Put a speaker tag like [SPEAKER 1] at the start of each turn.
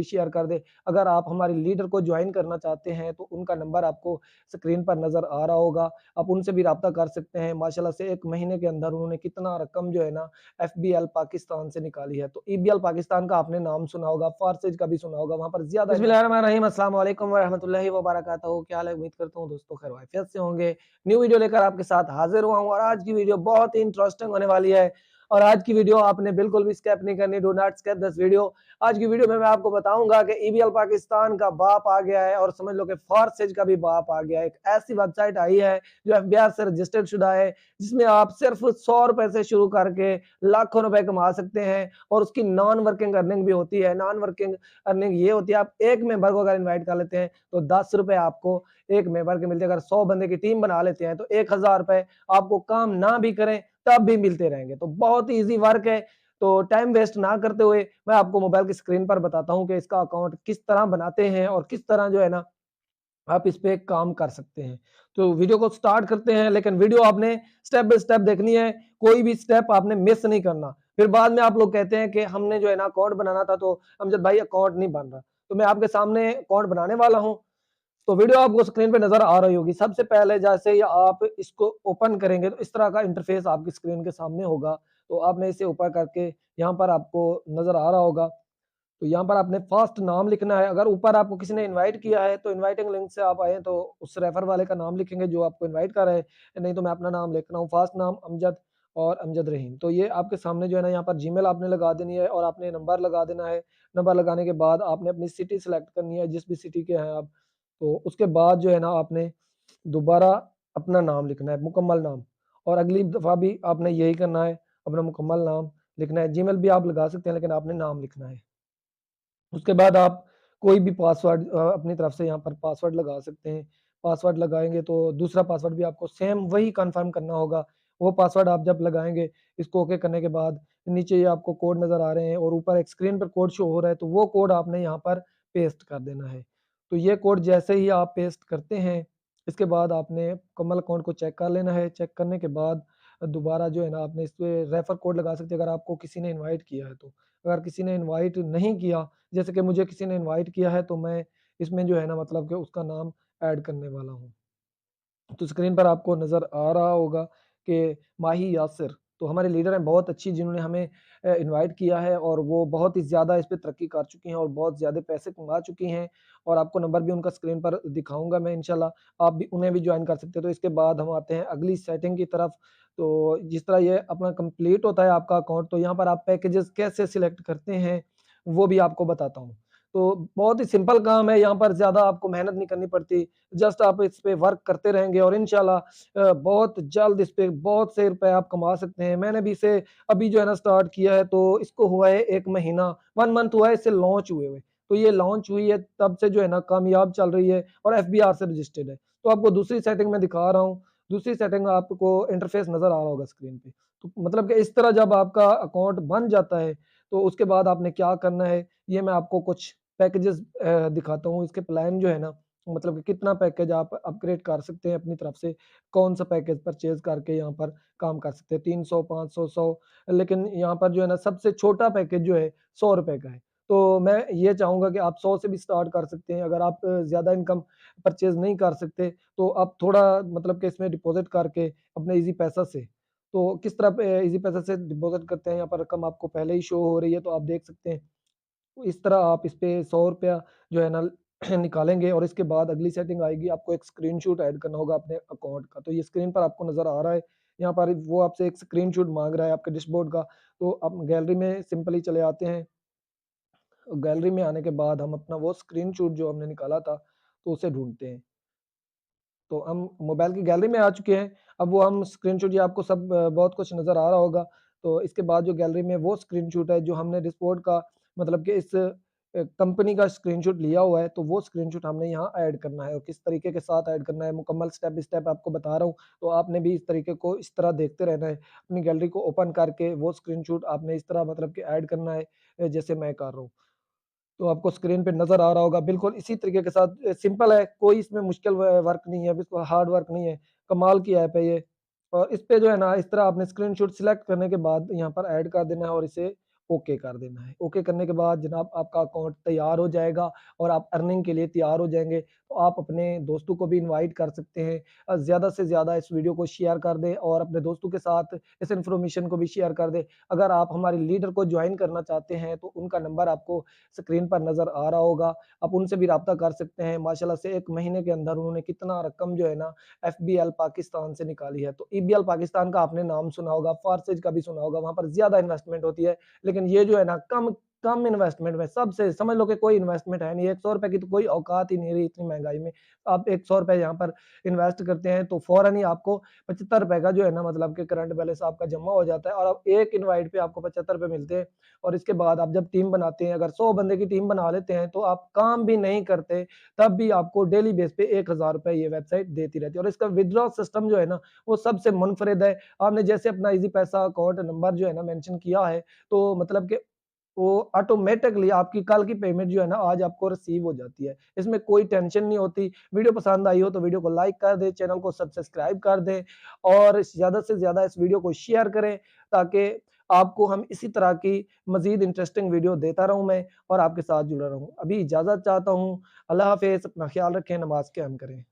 [SPEAKER 1] Share कर दें। अगर आप हमारे लीडर को ज्वाइन करना चाहते हैं तो उनका नंबर आपको स्क्रीन पर नज़र आ रहा होगा। आप उनसे भी राब्ता कर सकते हैं। माशाल्लाह से 1 महीने के अंदर उन्होंने कितना रकम जो है ना एफबीएल पाकिस्तान से निकाली है। तो ईबीएल पाकिस्तान का आपने नाम सुना होगा, फारसेज का भी सुना होगा, वहाँ पर ज़्यादा बिस्मिल्लाहिर्रहमानिर्रहीम, अस्सलाम वालेकुम व रहमतुल्लाहि व बरकातहू। क्या हाल है? उम्मीद करता हूँ दोस्तों खैर वाफियत से होंगे। न्यू वीडियो लेकर आपके साथ हाज़िर हुआ हूँ और आज की वीडियो बहुत ही इंटरेस्टिंग होने वाली है। और आज की वीडियो आपने बिल्कुल भी स्किप नहीं करनी, do not skip this video. आज की वीडियो में मैं आपको बताऊंगा कि ईबीएल पाकिस्तान का बाप आ गया है और समझ लो कि फारसेज का भी बाप आ गया है। एक ऐसी वेबसाइट आई है जो एफबीआर से रजिस्टर्ड शुदा है, जिसमें आप सिर्फ 100 रुपए से शुरू करके लाखों रुपए कमा सकते हैं और उसकी नॉन वर्किंग अर्निंग भी होती है। नॉन वर्किंग अर्निंग ये होती है, आप एक मेंबर को अगर इन्वाइट कर लेते हैं तो 10 रुपए आपको एक मेंबर के मिलते हैं। अगर 100 बंदे की टीम बना लेते हैं तो 1000 रुपए आपको काम ना भी करें तब भी मिलते रहेंगे। तो बहुत ही ईजी वर्क है। तो टाइम वेस्ट ना करते हुए मैं आपको मोबाइल की स्क्रीन पर बताता हूँ कि इसका अकाउंट किस तरह बनाते हैं और किस तरह जो है ना आप इस पे काम कर सकते हैं। तो वीडियो को स्टार्ट करते हैं, लेकिन वीडियो आपने स्टेप बाय स्टेप देखनी है, कोई भी स्टेप आपने मिस नहीं करना। फिर बाद में आप लोग कहते हैं कि हमने जो है ना अकाउंट बनाना था तो अमजद भाई अकाउंट नहीं बन रहा। तो मैं आपके सामने अकाउंट बनाने वाला हूँ। तो वीडियो आपको स्क्रीन पे नज़र आ रही होगी। सबसे पहले जैसे ही आप इसको ओपन करेंगे तो इस तरह का इंटरफेस आपकी स्क्रीन के सामने होगा। तो आपने इसे ऊपर करके यहाँ पर आपको नज़र आ रहा होगा। तो यहाँ पर आपने फर्स्ट नाम लिखना है। अगर ऊपर आपको किसी ने इनवाइट किया है तो इनवाइटिंग लिंक से आप आए तो उस रेफर वाले का नाम लिखेंगे जो आपको इनवाइट कर रहा है। नहीं तो मैं अपना नाम लिख रहा हूँ, फर्स्ट नाम अमजद और अमजद रहीम। तो ये आपके सामने जो है ना यहाँ पर जीमेल आपने लगा देनी है और आपने नंबर लगा देना है। नंबर लगाने के बाद आपने अपनी सिटी सेलेक्ट करनी है, जिस भी सिटी के हैं आप। तो उसके बाद जो है ना आपने दोबारा अपना नाम लिखना है, मुकम्मल नाम। और अगली दफ़ा भी आपने यही करना है, अपना मुकम्मल नाम लिखना है। जीमेल भी आप लगा सकते हैं लेकिन आपने नाम लिखना है। उसके बाद आप कोई भी पासवर्ड अपनी तरफ से यहाँ पर पासवर्ड लगा सकते हैं। पासवर्ड लगाएँगे तो दूसरा पासवर्ड भी आपको सेम वही कन्फर्म करना होगा। वो पासवर्ड आप जब लगाएँगे, इसको ओके करने के बाद नीचे ये आपको कोड नज़र आ रहे हैं और ऊपर एक स्क्रीन पर कोड शो हो रहा है, तो वो कोड आपने यहाँ पर पेस्ट कर देना है। तो ये कोड जैसे ही आप पेस्ट करते हैं, इसके बाद आपने मुकम्मल अकाउंट को चेक कर लेना है। चेक करने के बाद दोबारा जो है ना आपने इस पे रेफर कोड लगा सकते हैं अगर आपको किसी ने इनवाइट किया है तो। अगर किसी ने इनवाइट नहीं किया, जैसे कि मुझे किसी ने इनवाइट किया है तो मैं इसमें जो है ना मतलब कि उसका नाम ऐड करने वाला हूँ। तो स्क्रीन पर आपको नज़र आ रहा होगा कि माही यासिर, तो हमारे लीडर हैं बहुत अच्छी, जिन्होंने हमें इनवाइट किया है और वो बहुत ही ज़्यादा इस पे तरक्की कर चुकी हैं और बहुत ज़्यादा पैसे कमा चुकी हैं। और आपको नंबर भी उनका स्क्रीन पर दिखाऊँगा मैं इंशाल्लाह, आप भी उन्हें भी जॉइन कर सकते हैं। तो इसके बाद हम आते हैं अगली सेटिंग की तरफ। तो जिस तरह ये अपना कंप्लीट होता है आपका अकाउंट, तो यहाँ पर आप पैकेजेस कैसे सिलेक्ट करते हैं, वो भी आपको बताता हूँ। तो बहुत ही सिंपल काम है, यहाँ पर ज़्यादा आपको मेहनत नहीं करनी पड़ती। जस्ट आप इस पे वर्क करते रहेंगे और इंशाल्लाह बहुत जल्द इस पे बहुत से रुपए आप कमा सकते हैं। मैंने भी इसे अभी जो है ना स्टार्ट किया है, तो इसको हुआ है 1 महीना, 1 मंथ हुआ है इसे लॉन्च हुए हुए। तो ये लॉन्च हुई है तब से जो है ना कामयाब चल रही है और एफबीआर से रजिस्टर्ड है। तो आपको दूसरी सेटिंग में दिखा रहा हूँ। दूसरी सेटिंग में आपको इंटरफेस नज़र आ रहा होगा स्क्रीन पे। तो मतलब कि इस तरह जब आपका अकाउंट बन जाता है, तो उसके बाद आपने क्या करना है, ये मैं आपको कुछ पैकेजेस दिखाता हूँ। इसके प्लान जो है ना, मतलब कि कितना पैकेज आप अपग्रेड कर सकते हैं अपनी तरफ से, कौन-सा पैकेज परचेज़ करके यहाँ पर काम कर सकते हैं, 300, 500, 100। लेकिन यहाँ पर जो है ना सबसे छोटा पैकेज जो है ₹100 का है। तो मैं ये चाहूँगा कि आप 100 से भी स्टार्ट कर सकते हैं। अगर आप ज़्यादा इनकम परचेज़ नहीं कर सकते, तो आप थोड़ा मतलब कि इसमें डिपॉज़िट करके अपने ईज़ी पैसा से, तो किस तरह पे ईज़ी पैसा से डिपॉज़िट करते हैं, यहाँ पर रकम आपको पहले ही शो हो रही है, तो आप देख सकते हैं। तो इस तरह आप इस पे ₹100 जो है ना निकालेंगे और इसके बाद अगली सेटिंग आएगी, आपको एक स्क्रीनशॉट ऐड करना होगा अपने अकाउंट का। तो ये स्क्रीन पर आपको नज़र आ रहा है, यहाँ पर वो आपसे एक स्क्रीनशॉट माँग रहा है आपके डैशबोर्ड का। तो आप गैलरी में सिंपली चले आते हैं। गैलरी में आने के बाद हम अपना वो स्क्रीनशॉट जो हमने निकाला था, तो उसे ढूँढते हैं। तो हम मोबाइल की गैलरी में आ चुके हैं। अब वो हम स्क्रीनशॉट, ये आपको सब बहुत कुछ नज़र आ रहा होगा। तो इसके बाद जो गैलरी में वो स्क्रीनशॉट है जो हमने डिस्पोर्ट का, मतलब कि इस कंपनी का स्क्रीनशॉट लिया हुआ है, तो वो स्क्रीनशॉट हमने यहाँ ऐड करना है और किस तरीके के साथ ऐड करना है, मुकम्मल स्टेप बाय स्टेप आपको बता रहा हूँ। तो आपने भी इस तरीके को इस तरह देखते रहना है। अपनी गैलरी को ओपन करके वो स्क्रीनशॉट आपने इस तरह मतलब कि ऐड करना है, जैसे मैं कर रहा हूँ। तो आपको स्क्रीन पे नज़र आ रहा होगा, बिल्कुल इसी तरीके के साथ सिंपल है, कोई इसमें मुश्किल वर्क नहीं है, बिल्कुल हार्ड वर्क नहीं है, कमाल की ऐप है ये। और इस पे जो है ना, इस तरह आपने स्क्रीनशॉट सिलेक्ट करने के बाद यहाँ पर ऐड कर देना है और इसे ओके कर देना है। ओके करने के बाद जनाब आपका अकाउंट तैयार हो जाएगा और आप अर्निंग के लिए तैयार हो जाएँगे। तो आप अपने दोस्तों को भी इनवाइट कर सकते हैं। ज़्यादा से ज़्यादा इस वीडियो को शेयर कर दें और अपने दोस्तों के साथ इस इन्फॉर्मेशन को भी शेयर कर दें। अगर आप हमारे लीडर को जॉइन करना चाहते हैं तो उनका नंबर आपको स्क्रीन पर नज़र आ रहा होगा। आप उनसे भी राब्ता कर सकते हैं। माशाल्लाह से 1 महीने के अंदर उन्होंने कितना रकम जो है ना एफबीएल पाकिस्तान से निकाली है। तो ईबीएल पाकिस्तान का आपने नाम सुना होगा, फार्सेज का भी सुना होगा, वहाँ पर ज़्यादा इन्वेस्टमेंट होती है। लेकिन ये जो है ना कम कम इन्वेस्टमेंट में सबसे समझ लो कि कोई इन्वेस्टमेंट है नहीं, ₹100 की तो कोई औकात ही नहीं रही इतनी महँगाई में। आप ₹100 यहाँ पर इन्वेस्ट करते हैं तो फ़ौरन ही आपको ₹75 का जो है ना मतलब कि करंट बैलेंस आपका जमा हो जाता है और अब एक इनवाइट पे आपको ₹75 मिलते हैं और इसके बाद आप जब टीम बनाते हैं, अगर 100 बंदे की टीम बना लेते हैं तो आप काम भी नहीं करते, तब भी आपको डेली बेस पे ₹1000 ये वेबसाइट देती रहती है और इसका विथड्रॉ सिस्टम जो है ना, वो सबसे मुनफ़रिद है। आपने जैसे अपना ईज़ी पैसा अकाउंट नंबर जो है ना मेंशन किया है, तो मतलब कि वो ऑटोमैटिकली आपकी कल की पेमेंट जो है ना आज आपको रिसीव हो जाती है। इसमें कोई टेंशन नहीं होती। वीडियो पसंद आई हो तो वीडियो को लाइक कर दें, चैनल को सब्सक्राइब कर दें और ज़्यादा से ज़्यादा इस वीडियो को शेयर करें ताकि आपको हम इसी तरह की मज़ीद इंटरेस्टिंग वीडियो देता रहूँ मैं और आपके साथ जुड़ा रहूँ। अभी इजाज़त चाहता हूँ। अल्लाह हाफ़िज़, अपना ख़्याल रखें, नमाज़ क़याम करें।